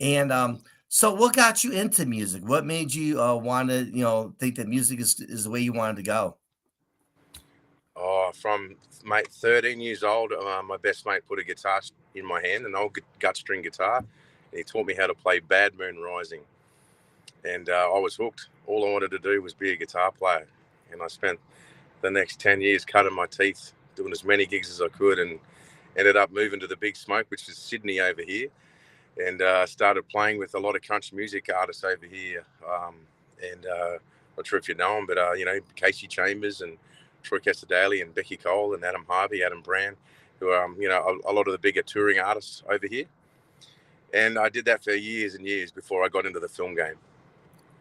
And so what got you into music? What made you want to, think that music is the way you wanted to go? Oh, from mate, 13 years old, my best mate put a guitar in my hand, an old gut string guitar, and he taught me how to play Bad Moon Rising. And I was hooked. All I wanted to do was be a guitar player. And I spent the next 10 years cutting my teeth, doing as many gigs as I could, and ended up moving to the big smoke, which is Sydney over here, and started playing with a lot of country music artists over here. And Not sure if you know them, but Casey Chambers and Troy Casadale and Becky Cole and Adam Harvey, Adam Brand, who are a lot of the bigger touring artists over here. And I did that for years and years before I got into the film game.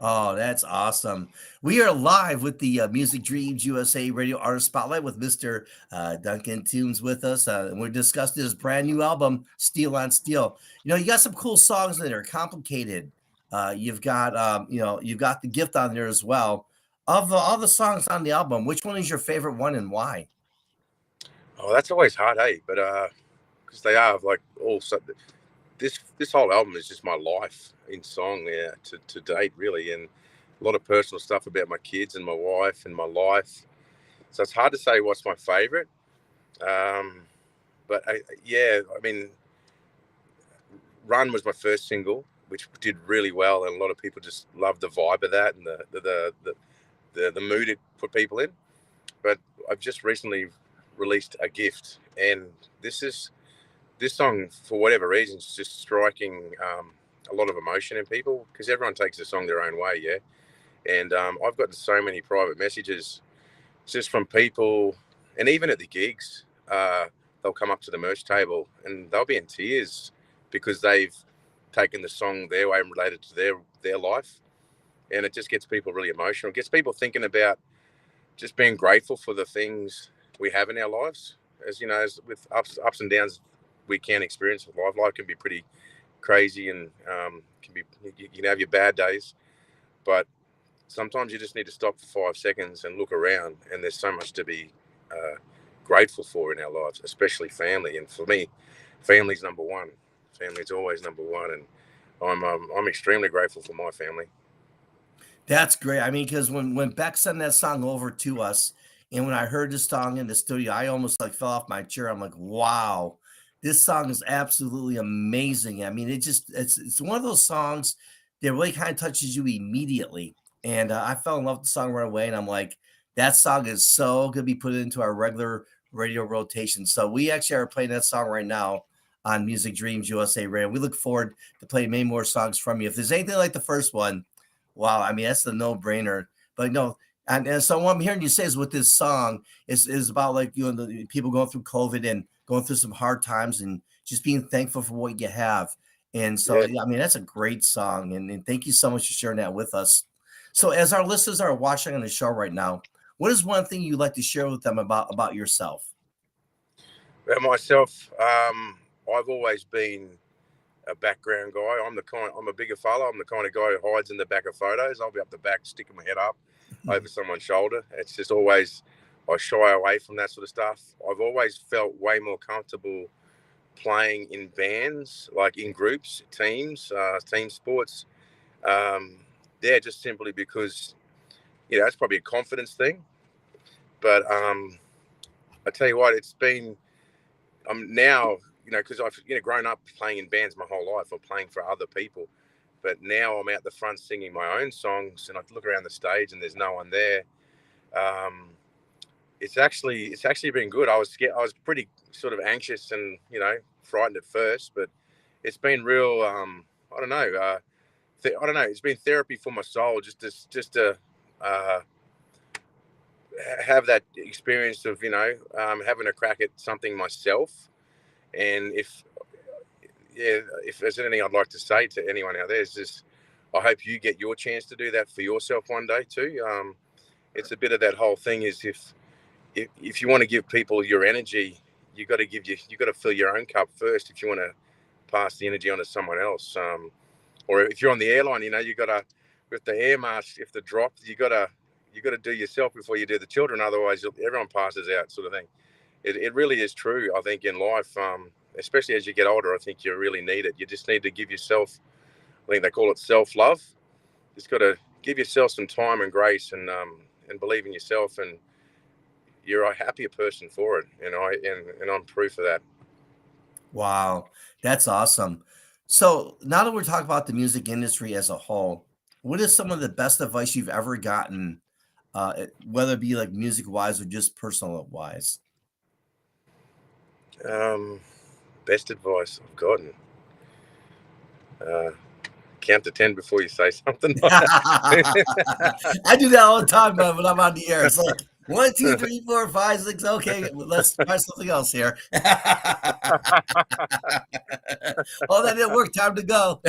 Oh, that's awesome. We are live with the Music Dreams USA Radio Artist Spotlight with Mr. Duncan Toombs with us. And we're discussing his brand new album, Steel on Steel. You got some cool songs that are complicated. You've got The Gift on there as well. Of all the songs on the album, which one is your favorite one and why? Oh, that's always hard, hey, but because they are like all so, this whole album is just my life in song, yeah, to date, really, and a lot of personal stuff about my kids and my wife and my life. So it's hard to say what's my favorite. Um, yeah, I mean, Run was my first single, which did really well, and a lot of people just loved the vibe of that and the mood it put people in. But I've just recently released A Gift, and this song, for whatever reason, is just striking a lot of emotion in people because everyone takes the song their own way, yeah. And I've gotten so many private messages just from people, and even at the gigs, they'll come up to the merch table and they'll be in tears because they've taken the song their way and related to their life, and it just gets people really emotional. It gets people thinking about just being grateful for the things we have in our lives. As you know, as with ups and downs we can experience with life. Life can be pretty crazy, and you can have your bad days, but sometimes you just need to stop for 5 seconds and look around, and there's so much to be uh, grateful for in our lives, especially family. And for me, family's number one. Family's always number one, and I'm extremely grateful for my family. That's great. I mean, because when Beck sent that song over to us, and when I heard the song in the studio, I almost like fell off my chair. I'm like, wow, this song is absolutely amazing. I mean, it's one of those songs that really kind of touches you immediately. And I fell in love with the song right away. And I'm like, that song is so going to be put into our regular radio rotation. So we actually are playing that song right now on Music Dreams USA Radio. We look forward to playing many more songs from you. If there's anything like the first one, wow, I mean, that's the no-brainer. But no, and so what I'm hearing you say is with this song is about like the people going through COVID and going through some hard times and just being thankful for what you have. And so Yeah. yeah, I mean that's a great song. And thank you so much for sharing that with us. So as our listeners are watching on the show right now, what is one thing you'd like to share with them about yourself? About myself, I've always been a background guy. I'm a bigger fella. I'm the kind of guy who hides in the back of photos. I'll be up the back, sticking my head up over someone's shoulder. It's just always, I shy away from that sort of stuff. I've always felt way more comfortable playing in bands, like in groups, teams, team sports. Um, yeah, just simply because it's probably a confidence thing. But I tell you what, it's been now, because I've grown up playing in bands my whole life. I'm playing for other people, but now I'm out the front singing my own songs, and I look around the stage and there's no one there. Um, it's actually been good. I was scared. I was pretty sort of anxious and frightened at first, but it's been real. I don't know. I don't know. It's been therapy for my soul, just to uh, have that experience of having a crack at something myself. And if there's anything I'd like to say to anyone out there, is just I hope you get your chance to do that for yourself one day too. It's a bit of that whole thing is if you want to give people your energy, you got to fill your own cup first if you want to pass the energy on to someone else. Or if you're on the airline, you got to with the air mask, if the drop, you got to do yourself before you do the children. Otherwise, everyone passes out, sort of thing. It really is true. I think in life, especially as you get older, I think you really need it. You just need to give yourself, I think they call it self-love. Just got to give yourself some time and grace, and believe in yourself, and you're a happier person for it. And I'm proof of that. Wow, that's awesome. So now that we're talking about the music industry as a whole, what is some of the best advice you've ever gotten, whether it be like music wise or just personal wise? Um, Best advice I've gotten. Uh, Count to 10 before you say something like that. I do that all the time, but when I'm on the air, it's like 1, 2, 3, 4, 5, 6. Okay, let's try something else here. Oh, that didn't work. Time to go.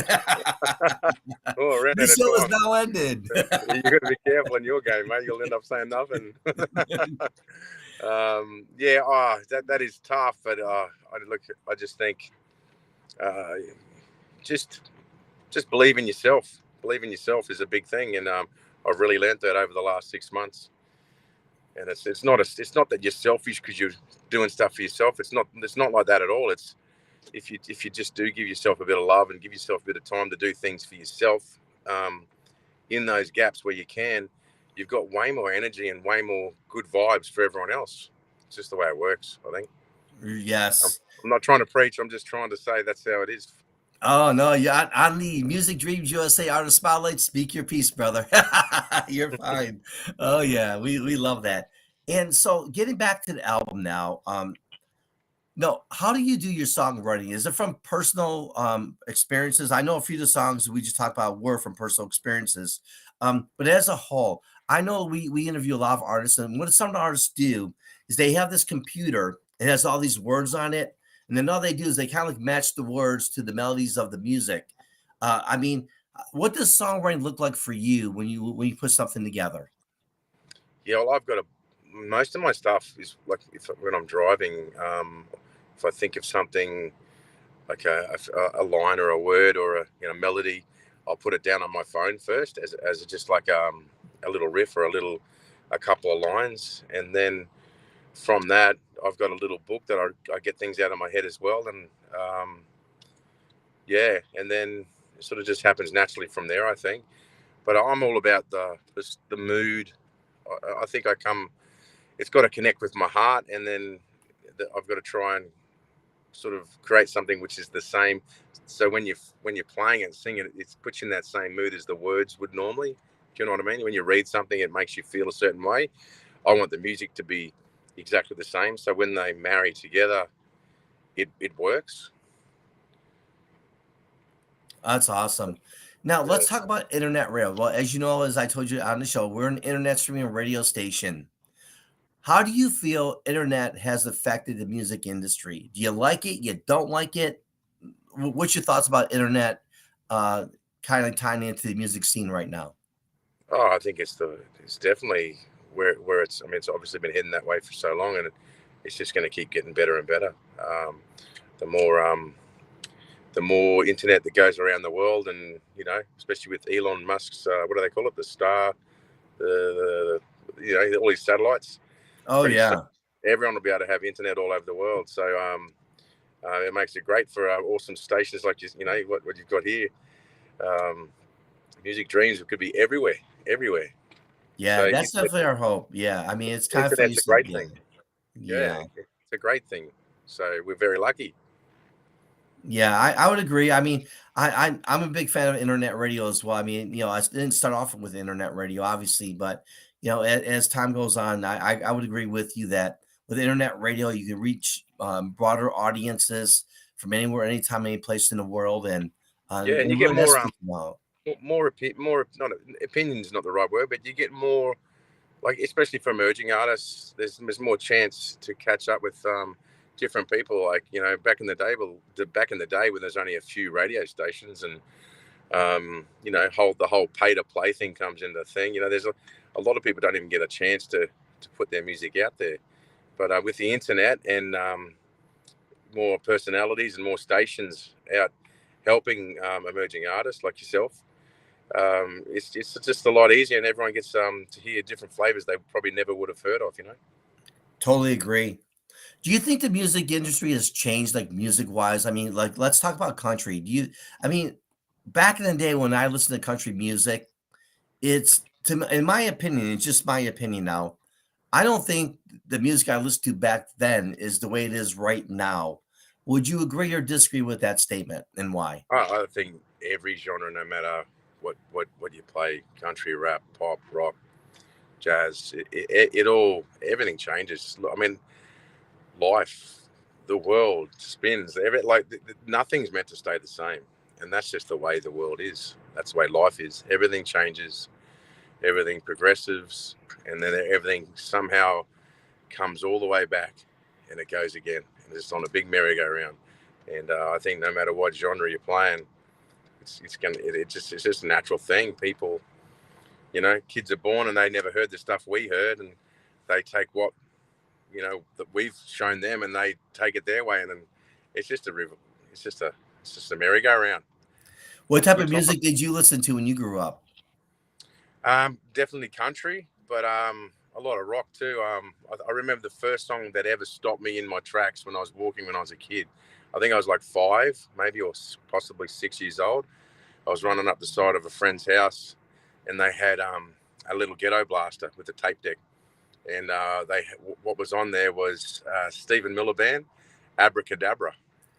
Oh, I ran The out of show is time. now ended. You got to be careful in your game, mate. You'll end up saying nothing. Yeah, that is tough, but I just think, uh, just believe in yourself. Believe in yourself is a big thing, and I've really learned that over the last 6 months. And it's not that you're selfish because you're doing stuff for yourself. It's not like that at all. It's if you just do give yourself a bit of love and give yourself a bit of time to do things for yourself, um, in those gaps where you can, you've got way more energy and way more good vibes for everyone else. It's just the way it works, I think. I'm, Yes. I'm not trying to preach. I'm just trying to say that's how it is. Oh no, yeah, on the Music Dreams USA Artist Spotlight, speak your piece, brother. You're fine. Oh yeah, we love that. And so getting back to the album now, no, how do you do your songwriting? Is it from personal experiences? I know a few of the songs we just talked about were from personal experiences. But as a whole, I know we interview a lot of artists, and what some of the artists do is they have this computer, it has all these words on it, and then all they do is they kind of like match the words to the melodies of the music. I mean, what does songwriting look like for you when you put something together? Yeah, well, most of my stuff is like when I'm driving. If I think of something like a line or a word or a melody, I'll put it down on my phone first as just like a little riff or a couple of lines, and then from that I've got a little book that I get things out of my head as well, and yeah, and then it sort of just happens naturally from there, I think. But I'm all about the mood. I think I come. It's got to connect with my heart, and then I've got to try and sort of create something which is the same. So when you're playing it, singing it, it puts you in that same mood as the words would normally. Do you know what I mean? When you read something, it makes you feel a certain way. I want the music to be exactly the same. So when they marry together, it works. That's awesome. Now Yeah. let's talk about internet rail. Well, as you know, as I told you on the show, we're an internet streaming radio station. How do you feel internet has affected the music industry? Do you like it? You don't like it? What's your thoughts about internet uh, kind of tying into the music scene right now? Oh, I think it's definitely where it's. I mean, it's obviously been heading that way for so long, and it's just going to keep getting better and better. The more the more internet that goes around the world, and especially with Elon Musk's what do they call it, the star, all these satellites. Oh Pretty soon, yeah, everyone will be able to have internet all over the world. So it makes it great for awesome stations like what you've got here. Um, Music Dreams could be everywhere, everywhere. yeah. So That's definitely our hope. Yeah, I mean, it's kind of funny you internet's a said, great yeah, thing. Yeah, yeah. it's a great thing. So we're very lucky. Yeah, I would agree. I mean, I'm a big fan of internet radio as well. I mean, I didn't start off with internet radio, obviously, but as time goes on, I would agree with you that with internet radio, you can reach broader audiences from anywhere, anytime, any place in the world, Yeah, and you and get really that's more speaking out. more not opinion is not the right word, but you get more, like, especially for emerging artists. There's more chance to catch up with different people. Like, back in the day when there's only a few radio stations, and the whole pay to play thing comes into the thing. There's a lot of people don't even get a chance to put their music out there. But with the internet and more personalities and more stations out helping emerging artists like yourself, it's just a lot easier, and everyone gets to hear different flavors they probably never would have heard of. Totally agree. Do you think the music industry has changed, like, music-wise? I mean, like, let's talk about country. I mean, back in the day when I listened to country music, in my opinion, it's just my opinion now. I don't think the music I listened to back then is the way it is right now. Would you agree or disagree with that statement, and why? I think every genre, no matter what you play, country, rap, pop, rock, jazz, it all, everything changes. I mean, life, the world spins. Nothing's meant to stay the same, and that's just the way the world is. That's the way life is. Everything changes, everything progresses, and then everything somehow comes all the way back, and it goes again, and it's on a big merry-go-round. And I think no matter what genre you're playing, it's just a natural thing. People, kids are born and they never heard the stuff we heard, and they take what that we've shown them, and they take it their way, and then it's just a river. It's just a merry-go-round. What type Good of time. music did you listen to when you grew up? Definitely country, but a lot of rock too. I remember the first song that ever stopped me in my tracks when I was walking when I was a kid. I think I was like 5, maybe, or possibly 6 years old. I was running up the side of a friend's house, and they had a little ghetto blaster with a tape deck, and what was on there was Stephen Miller Band, Abracadabra,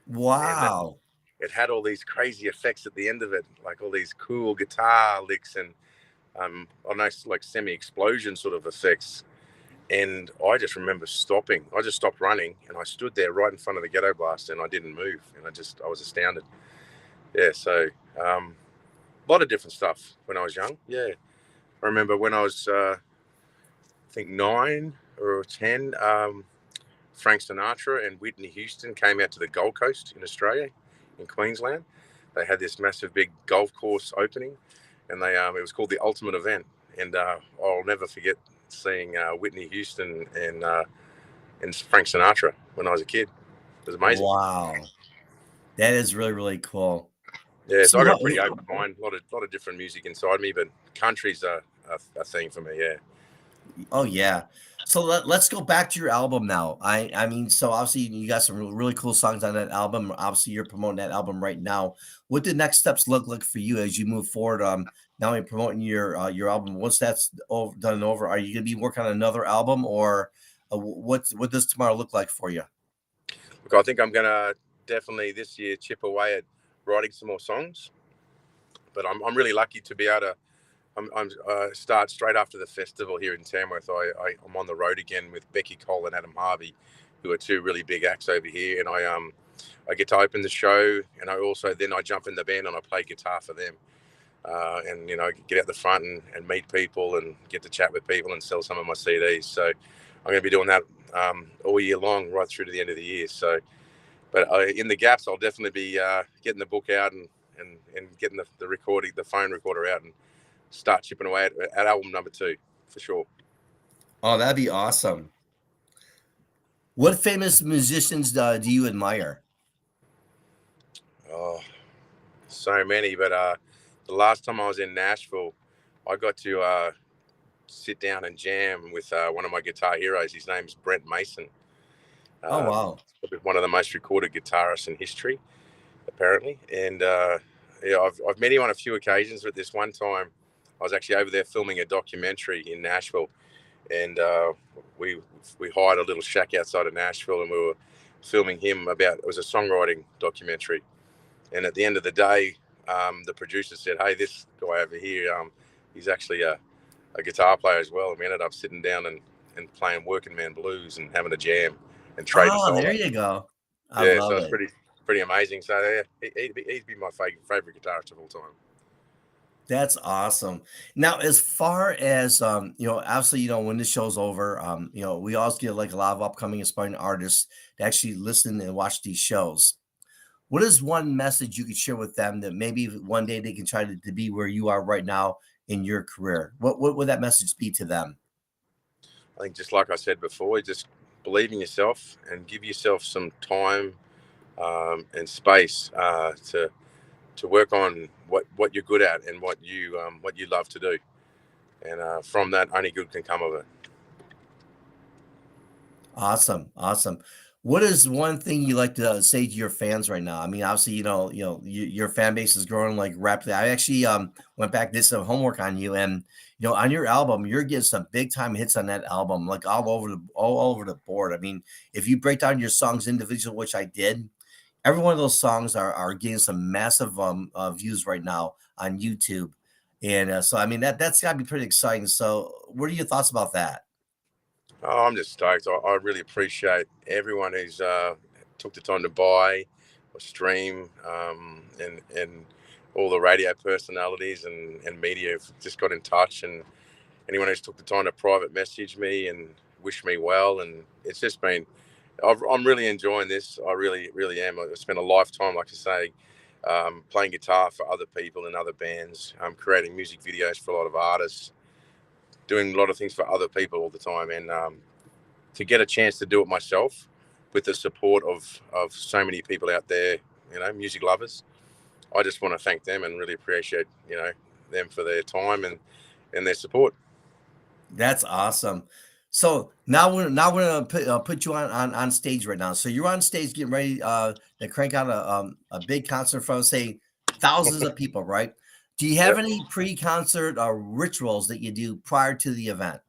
and Wow. it had all these crazy effects at the end of it, like all these cool guitar licks and nice like semi-explosion sort of effects. And I just remember stopping. I just stopped running, and I stood there right in front of the ghetto blaster, and I didn't move, and I was astounded. Yeah, so a lot of different stuff when I was young. Yeah, I remember when I was I think 9 or 10. Frank Sinatra and Whitney Houston came out to the Gold Coast in Australia, in Queensland. They had this massive big golf course opening, and it was called the Ultimate Event. And I'll never forget seeing Whitney Houston and Frank Sinatra when I was a kid. It was amazing. Wow. That is really, really cool. Yeah, so So I got a what pretty open mind, a lot of different music inside me, but country's a thing for me. Yeah. Oh yeah. So let's go back to your album now. I mean, so obviously you got some really cool songs on that album. Obviously, you're promoting that album right now. What do next steps look like for you as you move forward? Now you're promoting your album. Once that's done and over, are you gonna be working on another album, or what does tomorrow look like for you? Look, I think I'm gonna definitely this year chip away at writing some more songs, but I'm really lucky to be able to. I'm start straight after the festival here in Tamworth. I'm on the road again with Becky Cole and Adam Harvey, who are two really big acts over here, and I get to open the show, and I jump in the band and I play guitar for them, and get out the front and meet people and get to chat with people and sell some of my CDs. So I'm going to be doing that all year long, right through to the end of the year. So, but in the gaps, I'll definitely be getting the book out and getting the phone recorder out and start chipping away at album number 2 for sure. Oh, that'd be awesome. What famous musicians do you admire? Oh, so many. But the last time I was in Nashville, I got to sit down and jam with one of my guitar heroes. His name's Brent Mason. Oh wow. Probably one of the most recorded guitarists in history, apparently. And yeah, I've met him on a few occasions, but this one time I was actually over there filming a documentary in Nashville, and we we hired a little shack outside of Nashville, and we were filming him about, it was a songwriting documentary. And at the end of the day, the producer said, "Hey, this guy over here, he's actually a guitar player as well." And we ended up sitting down and playing working man blues and having a jam and trading Oh, there solos. you go. I Yeah, so love it's it. pretty amazing. So yeah, he'd be my favorite guitarist of all time. That's awesome. Now, as far as obviously, when this show's over, we always get like a lot of upcoming aspiring artists to actually listen and watch these shows. What is one message you could share with them that maybe one day they can try to be where you are right now in your career? What would that message be to them? I think just like I said before, just believe in yourself and give yourself some time and space to work on what you're good at and what you love to do. And from that, only good can come of it. Awesome, awesome. What is one thing you like to say to your fans right now? I mean, obviously, your fan base is growing like rapidly. I actually went back, did some homework on you, and on your album, you're getting some big time hits on that album, like all over the board. I mean, if you break down your songs individually, which I did, every one of those songs are getting some massive views right now on YouTube, and so I mean that's got to be pretty exciting. So, what are your thoughts about that? Oh, I'm just stoked. I really appreciate everyone who's took the time to buy or stream, and all the radio personalities and media have just got in touch, and anyone who's took the time to private message me and wish me well. And it's just been, I'm really enjoying this. I really, really am. I've spent a lifetime, like I say, playing guitar for other people and other bands, creating music videos for a lot of artists, doing a lot of things for other people all the time. And to get a chance to do it myself with the support of so many people out there, music lovers, I just want to thank them and really appreciate, them for their time and their support. That's awesome. So now we're gonna put you on stage right now. So you're on stage getting ready to crank out a big concert from say thousands of people, right? Do you have Yep. any pre-concert rituals that you do prior to the event?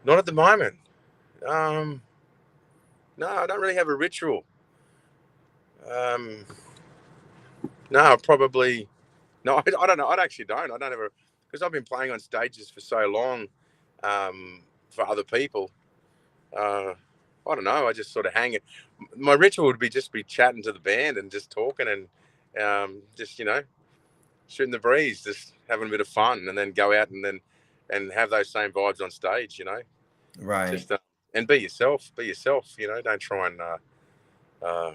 Not at the moment. Um, no, I don't really have a ritual. Um, no, probably no. I don't know. I actually don't. I don't ever because I've been playing on stages for so long, for other people. Uh, I don't know. I just sort of hang it. My ritual would be just be chatting to the band and just talking and just shooting the breeze, just having a bit of fun, and then go out and have those same vibes on stage. Right. Just and be yourself. Be yourself. Don't try and uh,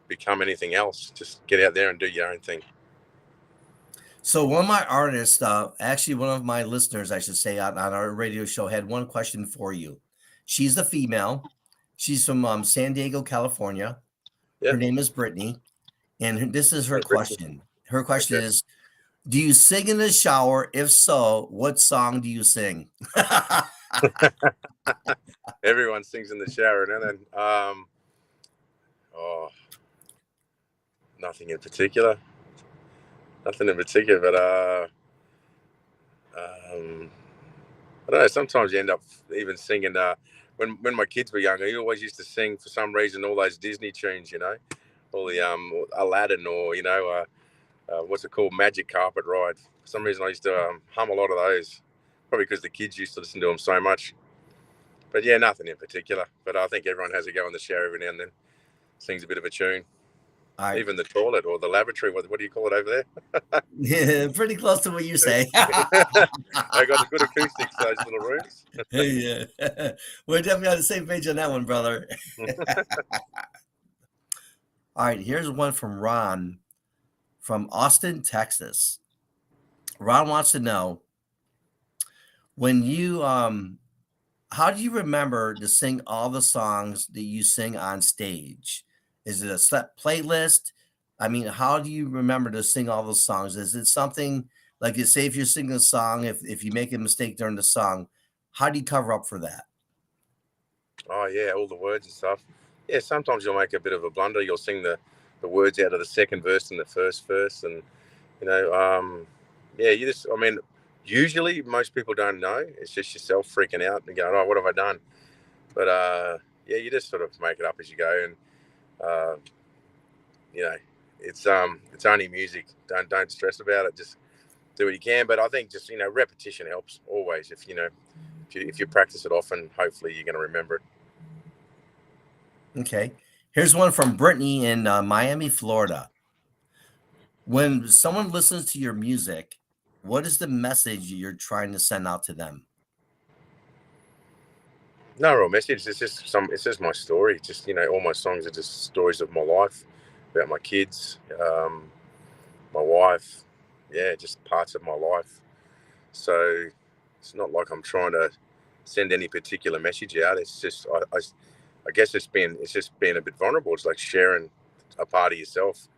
become anything else. Just get out there and do your own thing. So one of my artists, actually one of my listeners, I should say, on our radio show, had one question for you. She's a female. She's from San Diego, California. Yeah. Her name is Brittany, and this is her Hey, Brittany. question. Her question Okay. is, do you sing in the shower? If so, what song do you sing? Everyone sings in the shower, and then oh, nothing in particular. Nothing in particular, but I don't know. Sometimes you end up even singing. When my kids were younger, he always used to sing for some reason all those Disney tunes. All the Aladdin, or what's it called, Magic Carpet Ride. For some reason, I used to hum a lot of those. Probably because the kids used to listen to them so much. But yeah, nothing in particular. But I think everyone has a go in the shower every now and then. Sings a bit of a tune. All right. Even the toilet or the lavatory. What do you call it over Yeah, pretty close to what you there? say. I got the good acoustics, those little rooms. Yeah. We're definitely on the same page on that one, brother. All right, here's one from Ron from Austin, Texas. Ron wants to know when you how do you remember to sing all the songs that you sing on stage? Is it a set playlist? I mean, how do you remember to sing all those songs? Is it something like you say if you're singing a song, if you make a mistake during the song, how do you cover up for that? Oh yeah, all the words and stuff. Yeah, sometimes you'll make a bit of a blunder. You'll sing the words out of the second verse and the first verse, and you know, yeah, you just. I mean, usually most people don't know. It's just yourself freaking out and going, "Oh, what have I done?" But yeah, you just sort of make it up as you go, and uh, you know, it's only music. Don't stress about it. Just do what you can. But I think just repetition helps always. If you practice it often, hopefully you're going to remember it. Okay. Here's one from Brittany in Miami, Florida. When someone listens to your music, what is the message you're trying to send out to them? No real message. It's just my story. Just all my songs are just stories of my life, about my kids, my wife. Yeah, just parts of my life. So it's not like I'm trying to send any particular message out. It's just I guess it's just being a bit vulnerable. It's like sharing a part of yourself.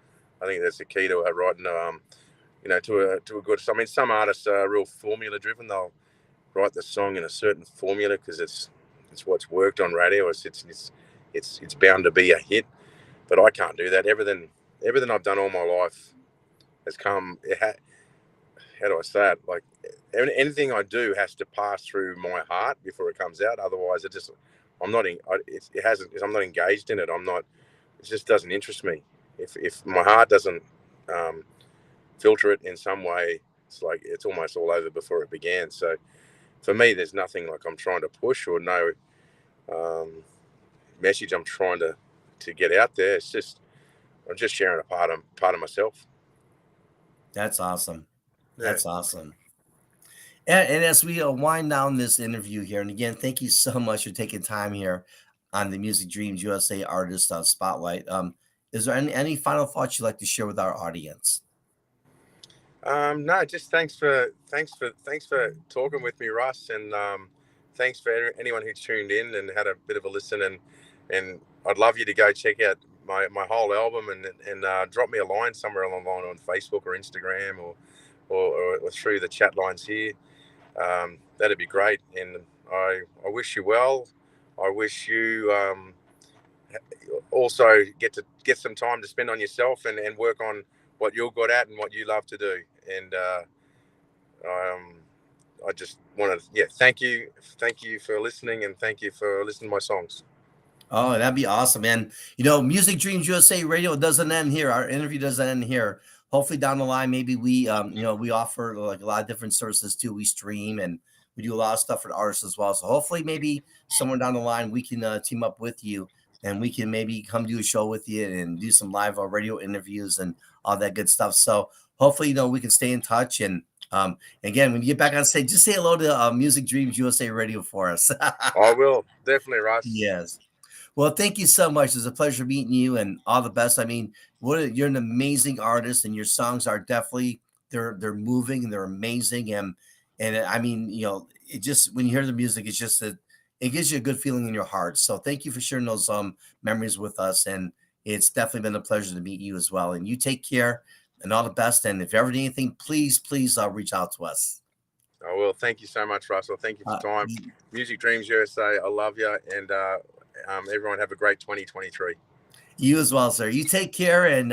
I think that's the key to writing. To a good. I mean, some artists are real formula driven. They'll write the song in a certain formula because it's what's worked on radio. It's bound to be a hit. But I can't do that. Everything I've done all my life has come. How do I say it? Like anything I do has to pass through my heart before it comes out. Otherwise, I'm not in. It hasn't. I'm not engaged in it. I'm not. It just doesn't interest me. If my heart doesn't um, filter it in some way, it's like it's almost all over before it began. So for me, there's nothing like I'm trying to push or no um, message I'm trying to get out there. It's just I'm just sharing a part of myself. That's awesome. Yeah. That's awesome. And as we wind down this interview here, and again, thank you so much for taking time here on the Music Dreams USA Artist Spotlight. Is there any final thoughts you'd like to share with our audience? No, just thanks for talking with me, Russ, and thanks for anyone who tuned in and had a bit of a listen. And I'd love you to go check out my whole album and drop me a line somewhere along the line on Facebook or Instagram or through the chat lines here. That'd be great. And I wish you well. I wish you also get some time to spend on yourself and work on what you're good at and what you love to do. And um, I just want to, thank you for listening, and thank you for listening to my songs. Oh, that'd be awesome. And Music Dreams USA Radio doesn't end here. Our interview doesn't end here. Hopefully down the line, maybe we offer like a lot of different services too. We stream and we do a lot of stuff for artists as well. So hopefully maybe somewhere down the line we can team up with you and we can maybe come do a show with you and do some live radio interviews and all that good stuff. So hopefully, we can stay in touch. And again, when you get back on stage, just say hello to Music Dreams USA Radio for us. I will definitely, Russ. Yes. Well, thank you so much. It's a pleasure meeting you, and all the best. I mean, you're an amazing artist, and your songs are definitely they're moving and they're amazing. And I mean, it just when you hear the music, it's just that it gives you a good feeling in your heart. So thank you for sharing those memories with us, and it's definitely been a pleasure to meet you as well. And you take care and all the best. And if you ever need anything, please reach out to us. I will. Thank you so much, Russell. Thank you for time. Music Dreams USA. I love you, and everyone have a great 2023. You as well, sir. You take care. And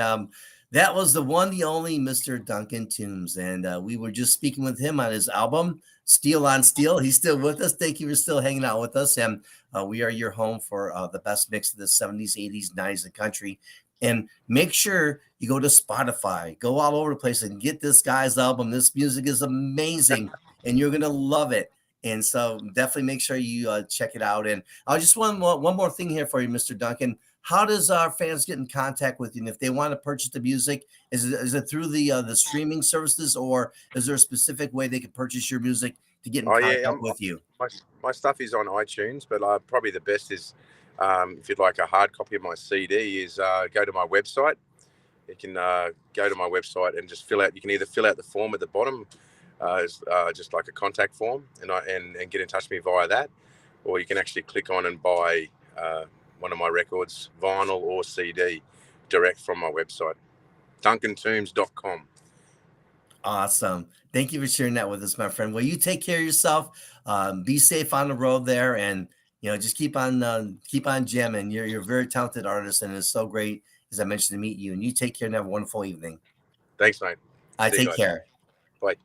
that was the one, the only Mr. Duncan Toombs. And we were just speaking with him on his album, Steel on Steel. He's still with us. Thank you for still hanging out with us. And we are your home for the best mix of the 70s, 80s, 90s, and country. And make sure you go to Spotify, go all over the place and get this guy's album. This music is amazing and you're going to love it. And so definitely make sure you check it out. And I just one more thing here for you, Mr. Duncan. How does our fans get in contact with you? And if they want to purchase the music, is it through the streaming services, or is there a specific way they can purchase your music to get in contact with you? My stuff is on iTunes, but probably the best is if you'd like a hard copy of my CD, is go to my website. You can go to my website and just fill out. You can either fill out the form at the bottom, just like a contact form, and get in touch with me via that, or you can actually click on and buy one of my records, vinyl or CD, direct from my website, duncantoombs.com. Awesome. Thank you for sharing that with us, my friend. Well, you take care of yourself. Be safe on the road there, and just keep on jamming. You're a very talented artist, and it's so great, as I mentioned, to meet you. And you take care and have a wonderful evening. Thanks, mate. Take care. Bye.